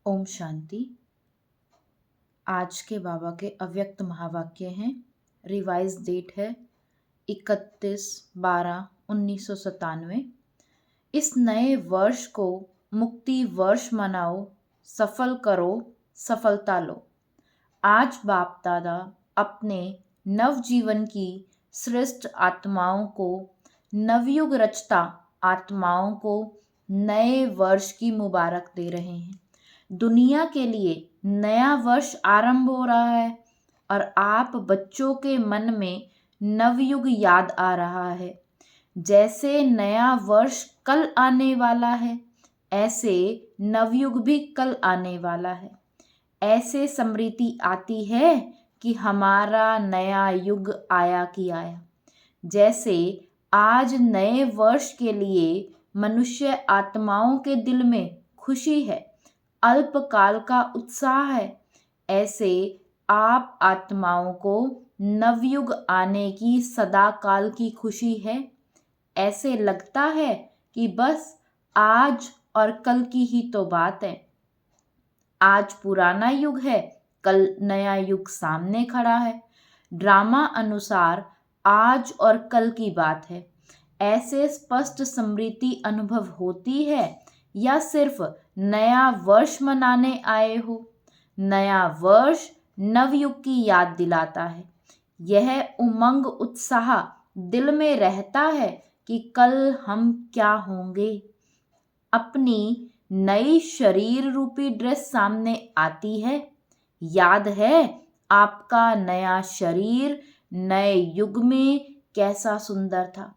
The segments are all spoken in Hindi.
ओम शांति। आज के बाबा के अव्यक्त महावाक्य हैं। रिवाइज डेट है 31/12/1997। इस नए वर्ष को मुक्ति वर्ष मनाओ, सफल करो, सफलता लो। आज बाप दादा अपने नवजीवन की श्रेष्ठ आत्माओं को, नवयुग रचता आत्माओं को नए वर्ष की मुबारक दे रहे हैं। दुनिया के लिए नया वर्ष आरंभ हो रहा है और आप बच्चों के मन में नवयुग याद आ रहा है। जैसे नया वर्ष कल आने वाला है, ऐसे नवयुग भी कल आने वाला है। ऐसे स्मृति आती है कि हमारा नया युग आया कि आया। जैसे आज नए वर्ष के लिए मनुष्य आत्माओं के दिल में खुशी है, अल्पकाल का उत्साह है, ऐसे आप आत्माओं को नवयुग आने की सदाकाल की खुशी है। ऐसे लगता है कि बस आज और कल की ही तो बात है। आज पुराना युग है, कल नया युग सामने खड़ा है। ड्रामा अनुसार आज और कल की बात है। ऐसे स्पष्ट स्मृति अनुभव होती है या सिर्फ नया वर्ष मनाने आए हो? नया वर्ष नवयुग की याद दिलाता है। यह उमंग उत्साह दिल में रहता है कि कल हम क्या होंगे। अपनी नई शरीर रूपी ड्रेस सामने आती है। याद है आपका नया शरीर नए युग में कैसा सुंदर था,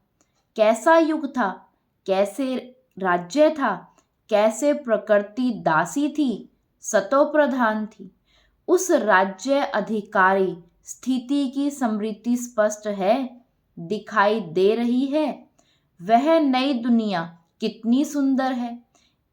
कैसा युग था, कैसे राज्य था, कैसे प्रकृति दासी थी, सतो प्रधान थी। उस राज्य अधिकारी स्थिति की स्मृति स्पष्ट है, दिखाई दे रही है। वह नई दुनिया कितनी सुंदर है।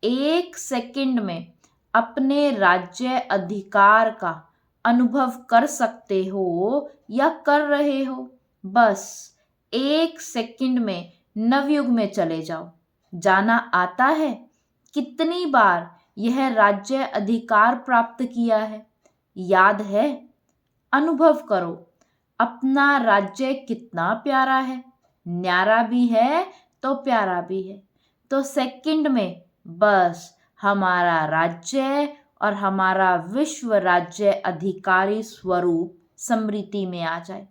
एक सेकंड में अपने राज्य अधिकार का अनुभव कर सकते हो या कर रहे हो। बस एक सेकंड में नवयुग में चले जाओ। जाना आता है? कितनी बार यह राज्य अधिकार प्राप्त किया है? याद है? अनुभव करो, अपना राज्य कितना प्यारा है। न्यारा भी है तो प्यारा भी है। तो सेकंड में बस हमारा राज्य और हमारा विश्व राज्य अधिकारी स्वरूप स्मृति में आ जाए।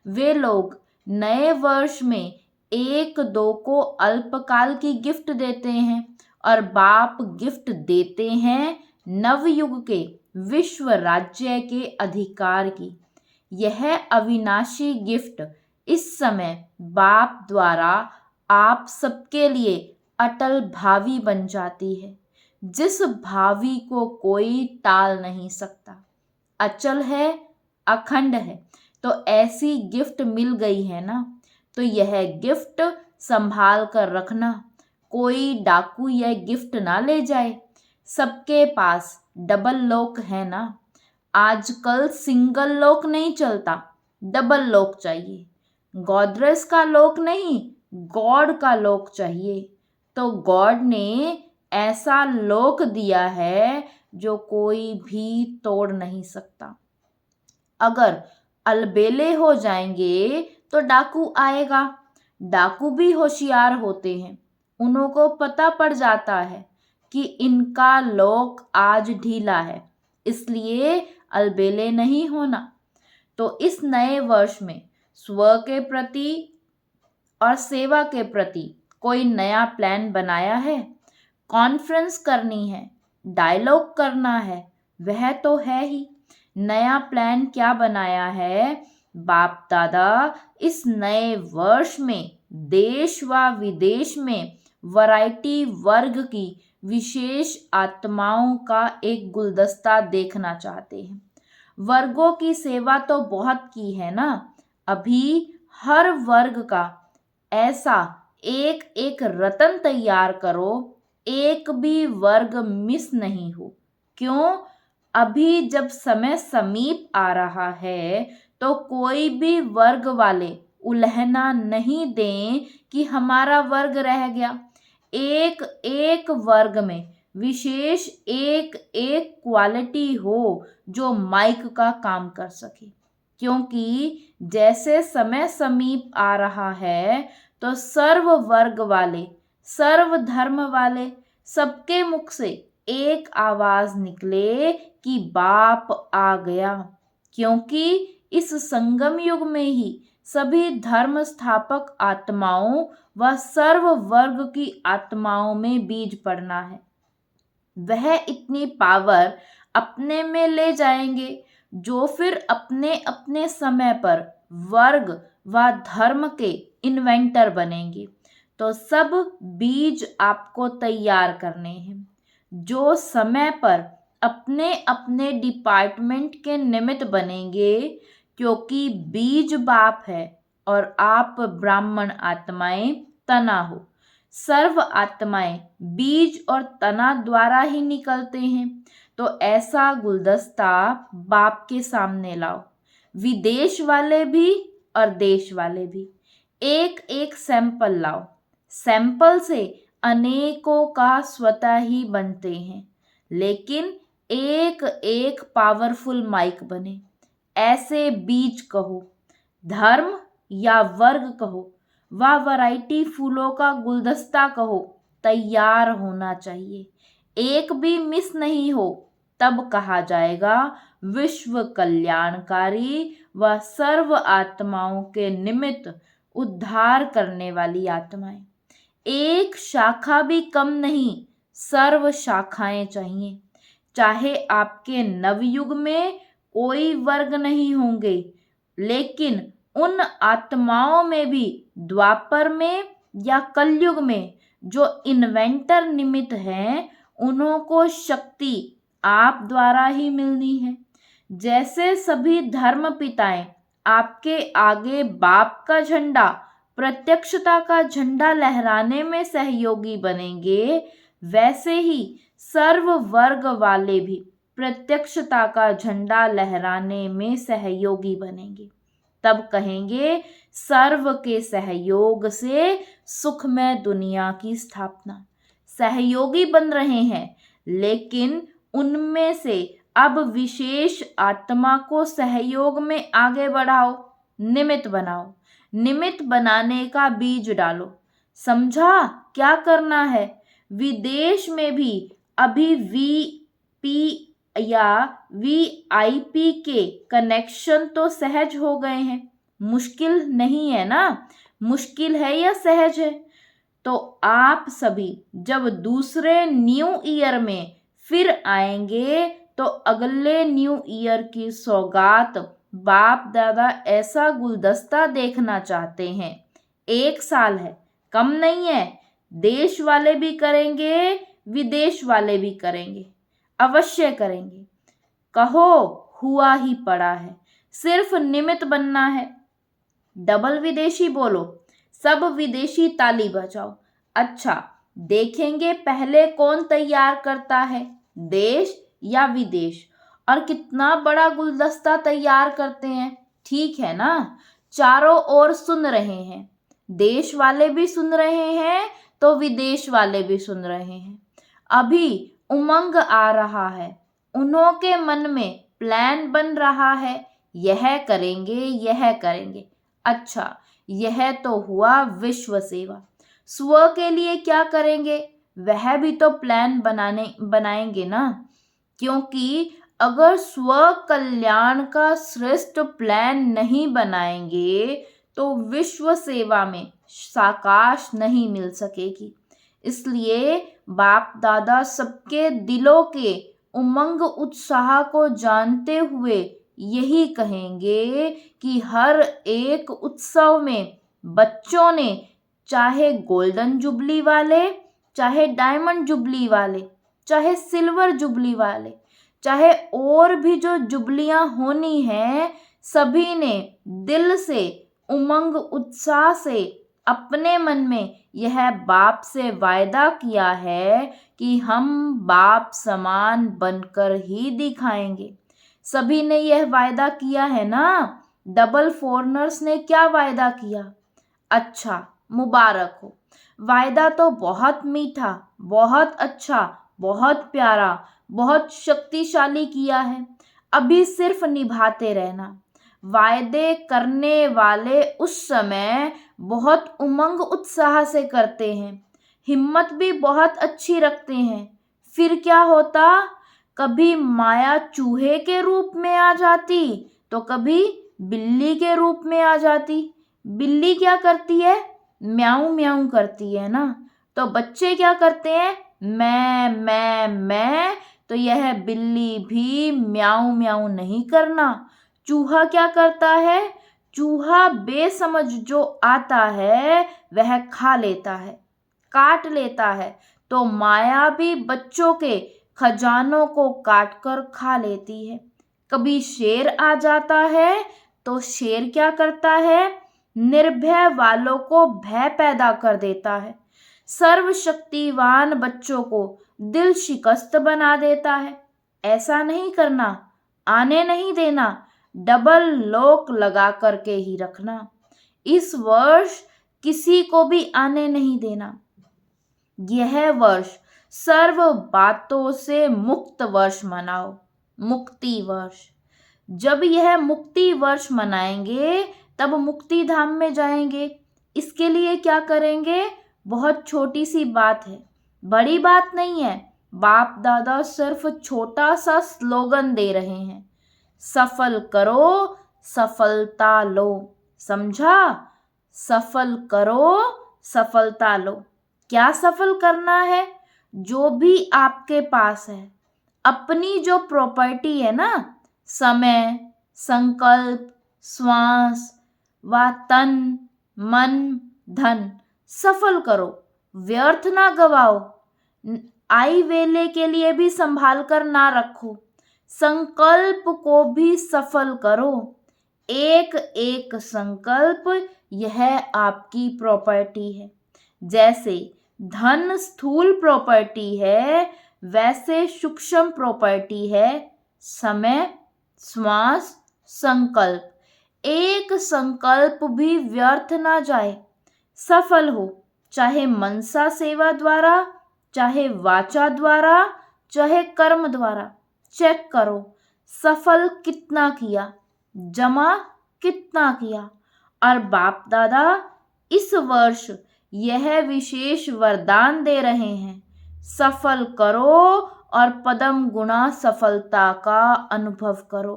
वे लोग नए वर्ष में एक दो को अल्पकाल की गिफ्ट देते हैं और बाप गिफ्ट देते हैं नवयुग के विश्व राज्य के अधिकार की। यह अविनाशी गिफ्ट इस समय बाप द्वारा आप सबके लिए अटल भावी बन जाती है, जिस भावी को कोई टाल नहीं सकता। अचल है, अखंड है। तो ऐसी गिफ्ट मिल गई है ना, तो यह गिफ्ट संभाल कर रखना। कोई डाकू यह गिफ्ट ना ले जाए। सबके पास डबल लॉक है ना। आजकल सिंगल लॉक नहीं चलता, डबल लॉक चाहिए। गोदरेज का लॉक नहीं, गॉड का लॉक चाहिए। तो गॉड ने ऐसा लॉक दिया है जो कोई भी तोड़ नहीं सकता। अगर अलबेले हो जाएंगे तो डाकू आएगा। डाकू भी होशियार होते हैं। उनको पता पड़ जाता है कि इनका लॉक आज ढीला है, इसलिए अलबेले नहीं होना। तो इस नए वर्ष में स्व के प्रति और सेवा के प्रति कोई नया प्लान बनाया है? कॉन्फ्रेंस करनी है, डायलॉग करना है, वह तो है ही। नया प्लान क्या बनाया है? बाप दादा इस नए वर्ष में देश व विदेश में वैरायटी वर्ग की विशेष आत्माओं का एक गुलदस्ता देखना चाहते हैं। वर्गों की सेवा तो बहुत की है ना। अभी हर वर्ग का ऐसा एक एक रतन तैयार करो, एक भी वर्ग मिस नहीं हो। क्यों? अभी जब समय समीप आ रहा है तो कोई भी वर्ग वाले उलहना नहीं दें कि हमारा वर्ग रह गया। एक एक वर्ग में विशेष एक एक क्वालिटी हो जो माइक का काम कर सके। क्योंकि जैसे समय समीप आ रहा है तो सर्व वर्ग वाले, सर्व धर्म वाले सबके मुख से एक आवाज निकले कि बाप आ गया। क्योंकि इस संगम युग में ही सभी धर्म स्थापक आत्माओं व सर्व वर्ग की आत्माओं में बीज पड़ना है। वह इतनी पावर अपने में ले जाएंगे जो फिर अपने अपने समय पर वर्ग व धर्म के इन्वेंटर बनेंगे। तो सब बीज आपको तैयार करने हैं जो समय पर अपने अपने डिपार्टमेंट के निमित्त बनेंगे। क्योंकि बीज बाप है और आप ब्राह्मण आत्माएं तना हो। सर्व आत्माएं बीज और तना द्वारा ही निकलते हैं। तो ऐसा गुलदस्ता बाप के सामने लाओ, विदेश वाले भी और देश वाले भी। एक एक सैंपल लाओ। सैंपल से अनेकों का स्वतः ही बनते हैं, लेकिन एक एक पावरफुल माइक बने। ऐसे बीज कहो, धर्म या वर्ग कहो व वैरायटी फूलों का गुलदस्ता कहो, तैयार होना चाहिए। एक भी मिस नहीं हो, तब कहा जाएगा विश्व कल्याणकारी व सर्व आत्माओं के निमित्त उद्धार करने वाली आत्माएं। एक शाखा भी कम नहीं, सर्व शाखाएं चाहिए। चाहे आपके नवयुग में कोई वर्ग नहीं होंगे, लेकिन उन आत्माओं में भी द्वापर में या कलयुग में जो इन्वेंटर निमित्त हैं, उन्हों को शक्ति आप द्वारा ही मिलनी है। जैसे सभी धर्म पिताएं आपके आगे बाप का झंडा, प्रत्यक्षता का झंडा लहराने में सहयोगी बनेंगे, वैसे ही सर्व वर्ग वाले भी प्रत्यक्षता का झंडा लहराने में सहयोगी बनेंगे। तब कहेंगे सर्व के सहयोग से सुखमय दुनिया की स्थापना। सहयोगी बन रहे हैं, लेकिन उनमें से अब विशेष आत्मा को सहयोग में आगे बढ़ाओ, निमित्त बनाओ। निमित्त बनाने का बीज डालो। समझा क्या करना है? विदेश में भी अभी वीपी या वीआईपी के कनेक्शन तो सहज हो गए हैं। मुश्किल नहीं है ना? मुश्किल है या सहज है? तो आप सभी जब दूसरे न्यू ईयर में फिर आएंगे तो अगले न्यू ईयर की सौगात बाप दादा ऐसा गुलदस्ता देखना चाहते हैं। 1 साल है, कम नहीं है। देश वाले भी करेंगे, विदेश वाले भी करेंगे, अवश्य करेंगे। कहो हुआ ही पड़ा है, सिर्फ निमित्त बनना है। डबल विदेशी बोलो, सब विदेशी ताली बजाओ। अच्छा, देखेंगे पहले कौन तैयार करता है, देश या विदेश, और कितना बड़ा गुलदस्ता तैयार करते हैं। ठीक है ना? चारों ओर सुन रहे हैं, देश वाले भी सुन रहे हैं तो विदेश वाले भी सुन रहे हैं। अभी उमंग आ रहा है, उन्हों के मन में प्लान बन रहा है, यह करेंगे यह करेंगे। अच्छा, यह तो हुआ विश्व सेवा। स्व के लिए क्या करेंगे, वह भी तो प्लान बनाएंगे ना। क्योंकि अगर स्व कल्याण का श्रेष्ठ प्लान नहीं बनाएंगे तो विश्व सेवा में साकाश नहीं मिल सकेगी। इसलिए बाप दादा सबके दिलों के उमंग उत्साह को जानते हुए यही कहेंगे कि हर एक उत्सव में बच्चों ने, चाहे गोल्डन जुबली वाले, चाहे डायमंड जुबली वाले, चाहे सिल्वर जुबली वाले, चाहे और भी जो जुबलियां होनी हैं, सभी ने दिल से उमंग उत्साह से अपने मन में यह बाप से वायदा किया है कि हम बाप समान बनकर ही दिखाएंगे। सभी ने यह वायदा किया है ना? डबल फॉरनर्स ने क्या वायदा किया? अच्छा, मुबारक हो। वायदा तो बहुत मीठा, बहुत अच्छा, बहुत प्यारा, बहुत शक्तिशाली किया है। अभी सिर्फ निभाते रहना। वायदे करने वाले उस समय बहुत उमंग उत्साह से करते हैं, हिम्मत भी बहुत अच्छी रखते हैं। फिर क्या होता? कभी माया चूहे के रूप में आ जाती तो कभी बिल्ली के रूप में आ जाती। बिल्ली क्या करती है? म्याऊं म्याऊं करती है ना। तो बच्चे क्या करते हैं? मैं। तो यह बिल्ली भी म्याऊं म्याऊं नहीं करना। चूहा क्या करता है? चूहा बेसमझ जो आता है वह खा लेता है, काट लेता है। तो माया भी बच्चों के खजानों को काट कर खा लेती है। कभी शेर आ जाता है तो शेर क्या करता है? निर्भय वालों को भय पैदा कर देता है, सर्वशक्तिवान बच्चों को दिल शिकस्त बना देता है। ऐसा नहीं करना, आने नहीं देना, डबल लॉक लगा करके ही रखना। इस वर्ष किसी को भी आने नहीं देना। यह वर्ष सर्व बातों से मुक्त वर्ष मनाओ, मुक्ति वर्ष। जब यह मुक्ति वर्ष मनाएंगे तब मुक्ति धाम में जाएंगे। इसके लिए क्या करेंगे? बहुत छोटी सी बात है, बड़ी बात नहीं है। बाप दादा सिर्फ छोटा सा स्लोगन दे रहे हैं, सफल करो सफलता लो। समझा? सफल करो सफलता लो। क्या सफल करना है? जो भी आपके पास है, अपनी जो प्रॉपर्टी है ना, समय, संकल्प, श्वास व तन, मन, धन, सफल करो, व्यर्थ ना गवाओ। आई वेले के लिए भी संभाल कर ना रखो। संकल्प को भी सफल करो। एक एक संकल्प यह आपकी प्रॉपर्टी है। जैसे धन स्थूल प्रॉपर्टी है, वैसे सूक्ष्म प्रॉपर्टी है समय, श्वास, संकल्प। एक संकल्प भी व्यर्थ ना जाए, सफल हो, चाहे मनसा सेवा द्वारा, चाहे वाचा द्वारा, चाहे कर्म द्वारा। चेक करो सफल कितना किया, जमा कितना किया। और बाप दादा इस वर्ष यह विशेष वरदान दे रहे हैं, सफल करो और पदम गुणा सफलता का अनुभव करो।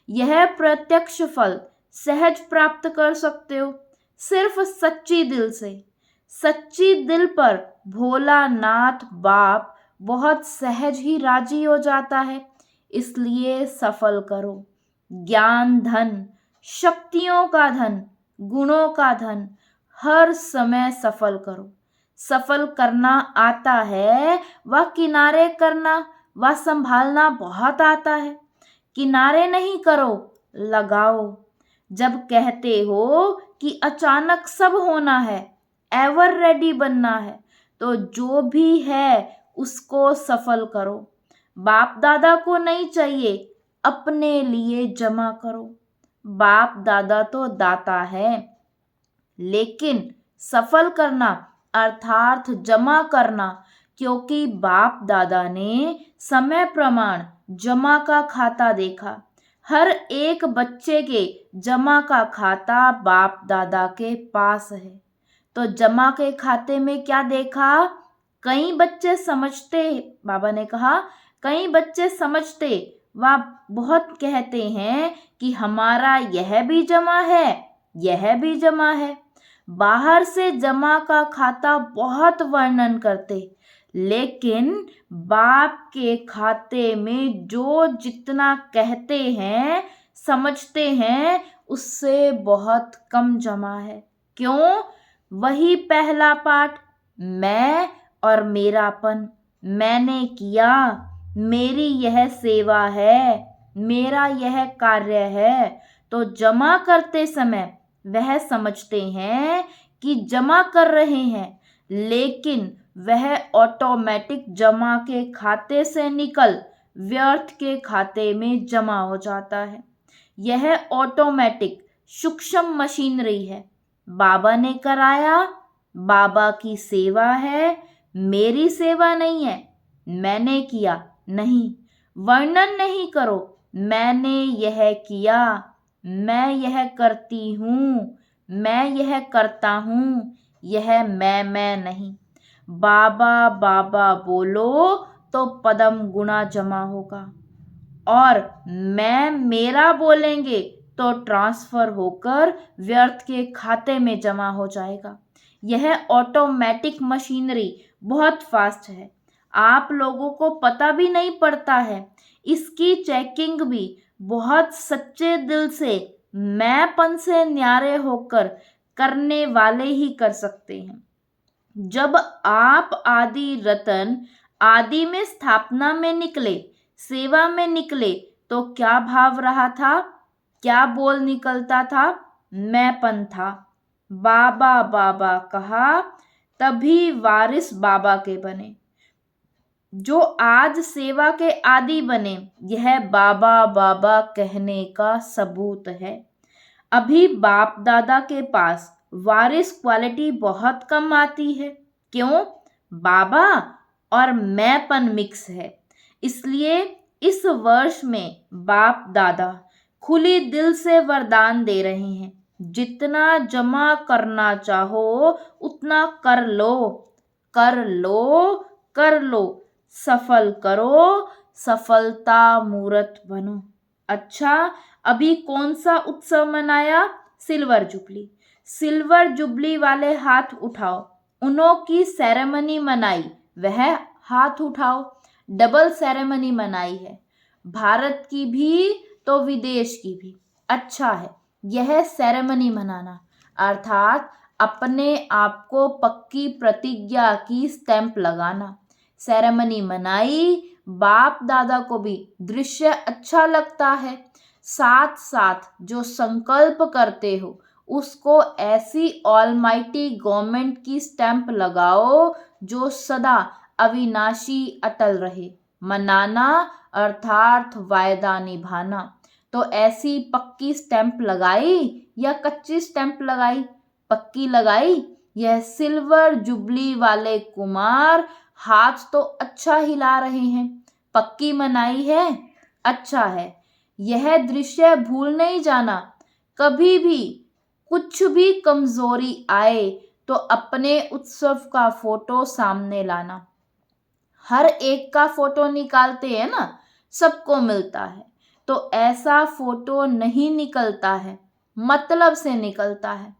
यह प्रत्यक्ष फल सहज प्राप्त कर सकते हो, सिर्फ सच्ची दिल से। सच्ची दिल पर भोलानाथ बाप बहुत सहज ही राजी हो जाता है। इसलिए सफल करो। ज्ञान धन, शक्तियों का धन, गुणों का धन, हर समय सफल करो। सफल करना आता है व किनारे करना व संभालना बहुत आता है। किनारे नहीं करो, लगाओ। जब कहते हो कि अचानक सब होना है, एवर रेडी बनना है, तो जो भी है उसको सफल करो। बाप दादा को नहीं चाहिए, अपने लिए जमा करो। बाप दादा तो दाता है, लेकिन सफल करना अर्थात जमा करना, क्योंकि बाप दादा ने समय प्रमाण जमा का खाता देखा। हर एक बच्चे के जमा का खाता बाप दादा के पास है। तो जमा के खाते में क्या देखा? कई बच्चे समझते, बाबा ने कहा, कई बच्चे समझते व बहुत कहते हैं कि हमारा यह भी जमा है, यह भी जमा है। बाहर से जमा का खाता बहुत वर्णन करते, लेकिन बाप के खाते में जो जितना कहते हैं, समझते हैं, उससे बहुत कम जमा है। क्यों? वही पहला पाठ, मैं और मेरापन। मैंने किया, मेरी यह सेवा है, मेरा यह कार्य है। तो जमा करते समय वह समझते हैं कि जमा कर रहे हैं, लेकिन वह ऑटोमेटिक जमा के खाते से निकल व्यर्थ के खाते में जमा हो जाता है। यह ऑटोमेटिक सूक्ष्म मशीनरी है। बाबा ने कराया, बाबा की सेवा है, मेरी सेवा नहीं है। मैंने किया नहीं, वर्णन नहीं करो, मैंने यह किया, मैं यह करती हूँ, मैं यह करता हूँ, यह मैं नहीं। बाबा बाबा बोलो तो पदम गुणा जमा होगा, और मैं मेरा बोलेंगे तो ट्रांसफर होकर व्यर्थ के खाते में जमा हो जाएगा। यह ऑटोमेटिक मशीनरी बहुत फास्ट है, आप लोगों को पता भी नहीं पड़ता है। इसकी चेकिंग भी बहुत सच्चे दिल से, मैंपन से न्यारे होकर करने वाले ही कर सकते हैं। जब आप आदि रतन आदि में स्थापना में निकले, सेवा में निकले, तो क्या भाव रहा था, क्या बोल निकलता था? मैंपन था। बाबा बाबा कहा, तभी वारिस बाबा के बने, जो आज सेवा के आदि बने। यह बाबा बाबा कहने का सबूत है। अभी बाप दादा के पास वारिस क्वालिटी बहुत कम आती है। क्यों? बाबा और मैंपन मिक्स है। इसलिए इस वर्ष में बाप दादा खुली दिल से वरदान दे रहे हैं, जितना जमा करना चाहो उतना कर लो, कर लो, कर लो, सफल करो, सफलता मूर्त बनो। अच्छा, अभी कौन सा उत्सव मनाया? Silver jubilee. सिल्वर जुबली वाले हाथ उठाओ। उन्हों की सेरेमनी मनाई, वह हाथ उठाओ। डबल सेरेमनी मनाई है, भारत की भी तो विदेश की भी। अच्छा है यह सेरेमनी मनाना, अर्थात अपने आप को पक्की प्रतिज्ञा की स्टैंप लगाना। सेरेमनी मनाई, बाप दादा को भी दृश्य अच्छा लगता है। साथ साथ जो संकल्प करते हो उसको ऐसी ऑलमाइटी गवर्नमेंट की स्टैंप लगाओ जो सदा अविनाशी अटल रहे। मनाना अर्थात वायदा निभाना। तो ऐसी पक्की स्टैंप लगाई या कच्ची स्टैंप लगाई? पक्की लगाई। यह सिल्वर जुबली वाले कुमार हाथ तो अच्छा हिला रहे हैं, पक्की मनाई है। अच्छा है, यह दृश्य भूल नहीं जाना। कभी भी कुछ भी कमजोरी आए तो अपने उत्सव का फोटो सामने लाना। हर एक का फोटो निकालते हैं ना, सबको मिलता है। तो ऐसा फोटो नहीं निकलता है, मतलब से निकलता है।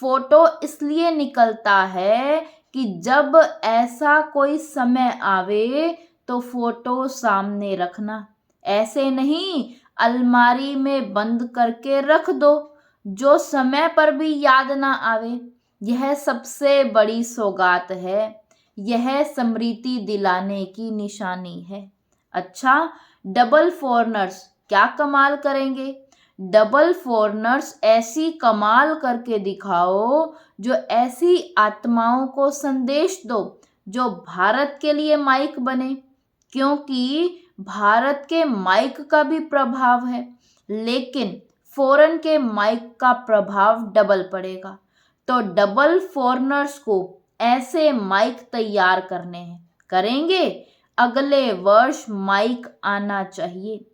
फोटो इसलिए निकलता है कि जब ऐसा कोई समय आवे तो फोटो सामने रखना। ऐसे नहीं अलमारी में बंद करके रख दो, जो समय पर भी याद ना आवे। यह सबसे बड़ी सौगात है, यह स्मृति दिलाने की निशानी है। अच्छा, डबल फॉरनर्स क्या कमाल करेंगे? डबल फॉरनर्स ऐसी कमाल करके दिखाओ जो ऐसी आत्माओं को संदेश दो जो भारत के लिए माइक बने, क्योंकि भारत के माइक का भी प्रभाव है, लेकिन फॉरेन के माइक का प्रभाव डबल पड़ेगा। तो डबल फॉरनर्स को ऐसे माइक तैयार करने हैं, करेंगे। अगले वर्ष माइक आना चाहिए।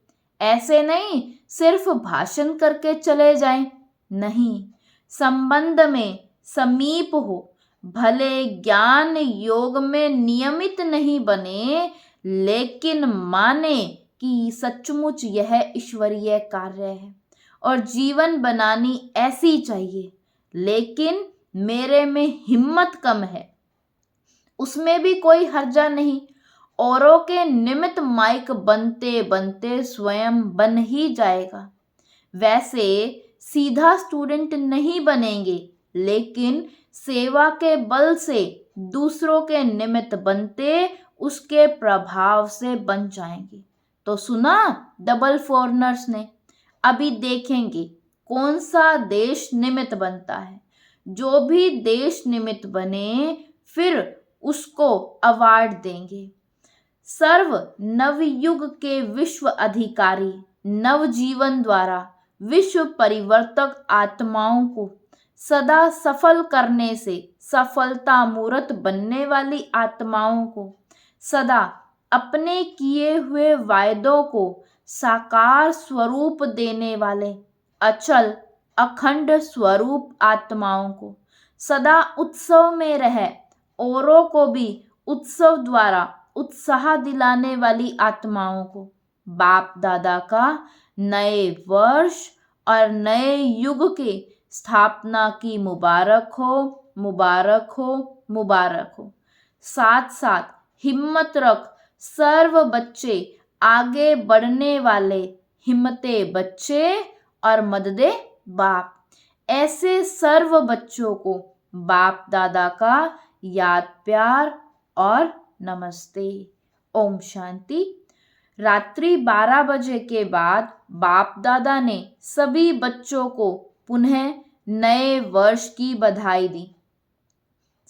ऐसे नहीं सिर्फ भाषण करके चले जाएं, नहीं, संबंध में समीप हो। भले ज्ञान योग में नियमित नहीं बने, लेकिन माने कि सचमुच यह ईश्वरीय कार्य है और जीवन बनानी ऐसी चाहिए। लेकिन मेरे में हिम्मत कम है, उसमें भी कोई हर्जा नहीं। औरों के निमित्त माइक बनते बनते स्वयं बन ही जाएगा। वैसे सीधा स्टूडेंट नहीं बनेंगे, लेकिन सेवा के बल से दूसरों के निमित्त बनते उसके प्रभाव से बन जाएंगे। तो सुना डबल फॉरनर्स ने। अभी देखेंगे कौन सा देश निमित्त बनता है। जो भी देश निमित्त बने फिर उसको अवार्ड देंगे। सर्व नवयुग के विश्व अधिकारी नवजीवन द्वारा विश्व परिवर्तक आत्माओं को सदा सफल करने से सफलता मूर्त बनने वाली आत्माओं को सदा अपने किए हुए वायदों को साकार स्वरूप देने वाले अचल अखंड स्वरूप आत्माओं को सदा उत्सव में रह औरों को भी उत्सव द्वारा उत्साह दिलाने वाली आत्माओं को बाप दादा का नए वर्ष और नए युग के स्थापना की मुबारक हो, मुबारक हो, मुबारक हो। साथ साथ हिम्मत रख सर्व बच्चे आगे बढ़ने वाले हिम्मते बच्चे और मददे बाप, ऐसे सर्व बच्चों को बाप दादा का याद प्यार और नमस्ते। ओम शांति। रात्रि 12 बजे के बाद बाप दादा ने सभी बच्चों को पुनः नए वर्ष की बधाई दी।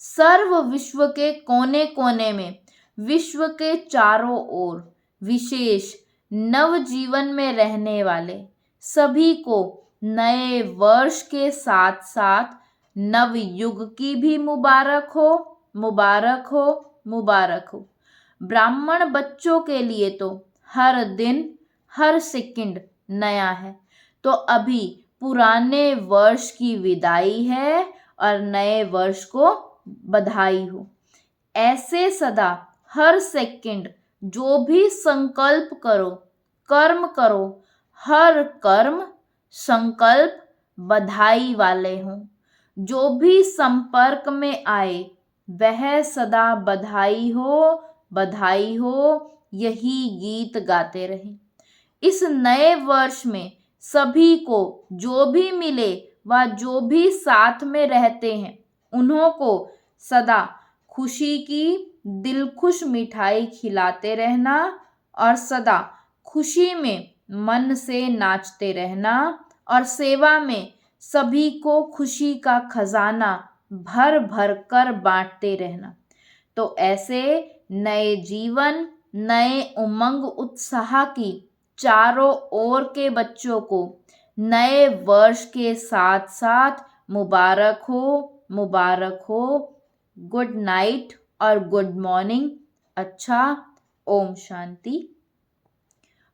सर्व विश्व के कोने कोने में विश्व के चारों ओर विशेष नव जीवन में रहने वाले सभी को नए वर्ष के साथ साथ नव युग की भी मुबारक हो, मुबारक हो, मुबारक हो। ब्राह्मण बच्चों के लिए तो हर दिन हर सेकंड नया है, तो अभी पुराने वर्ष की विदाई है और नए वर्ष को बधाई हो। ऐसे सदा हर सेकंड जो भी संकल्प करो, कर्म करो, हर कर्म संकल्प बधाई वाले हों। जो भी संपर्क में आए वह सदा बधाई हो, बधाई हो, यही गीत गाते रहे। इस नए वर्ष में सभी को जो भी मिले व जो भी साथ में रहते हैं उन्हों को सदा खुशी की दिलखुश मिठाई खिलाते रहना और सदा खुशी में मन से नाचते रहना और सेवा में सभी को खुशी का खजाना भर भर कर बांटते रहना। तो ऐसे नए जीवन, नए उमंग उत्साह की चारों ओर के बच्चों को नए वर्ष के साथ साथ मुबारक हो, मुबारक हो। गुड नाइट और गुड मॉर्निंग। अच्छा, ओम शांति।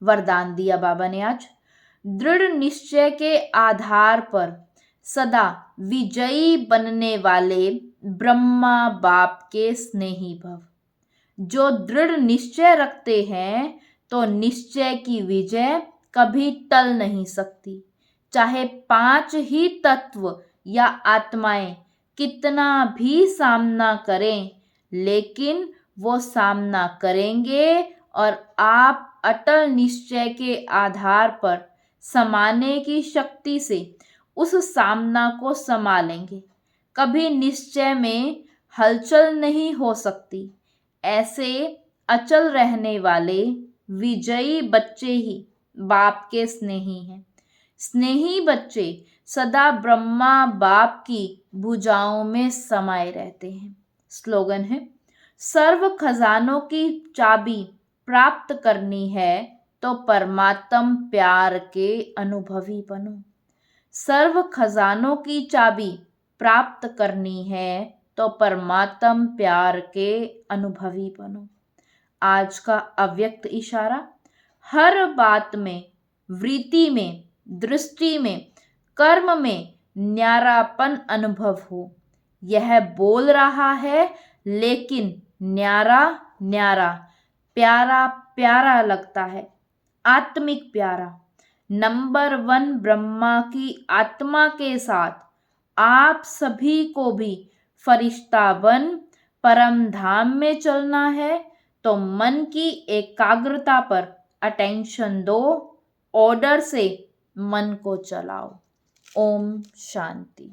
वरदान दिया बाबा ने आज। दृढ़ निश्चय के आधार पर सदा विजयी बनने वाले ब्रह्मा बाप के स्नेही भव। जो दृढ़ निश्चय रखते हैं तो निश्चय की विजय कभी टल नहीं सकती। चाहे 5 ही तत्व या आत्माएं कितना भी सामना करें, लेकिन वो सामना करेंगे और आप अटल निश्चय के आधार पर समाने की शक्ति से उस सामना को संभालेंगे। कभी निश्चय में हलचल नहीं हो सकती। ऐसे अचल रहने वाले विजयी बच्चे ही बाप के स्नेही हैं। स्नेही बच्चे सदा ब्रह्मा बाप की भुजाओं में समाये रहते हैं। स्लोगन है, सर्व खजानों की चाबी प्राप्त करनी है तो परमात्म प्यार के अनुभवी बनो। सर्व खजानों की चाबी प्राप्त करनी है तो परमात्म प्यार के अनुभवी बनो। आज का अव्यक्त इशारा, हर बात में, वृत्ति में, दृष्टि में, कर्म में न्यारापन अनुभव हो। यह बोल रहा है लेकिन न्यारा न्यारा, प्यारा प्यारा लगता है, आत्मिक प्यारा। नंबर 1 ब्रह्मा की आत्मा के साथ आप सभी को भी फरिश्ता बन परम धाम में चलना है तो मन की एकाग्रता पर अटेंशन दो, ऑर्डर से मन को चलाओ। ओम शांति।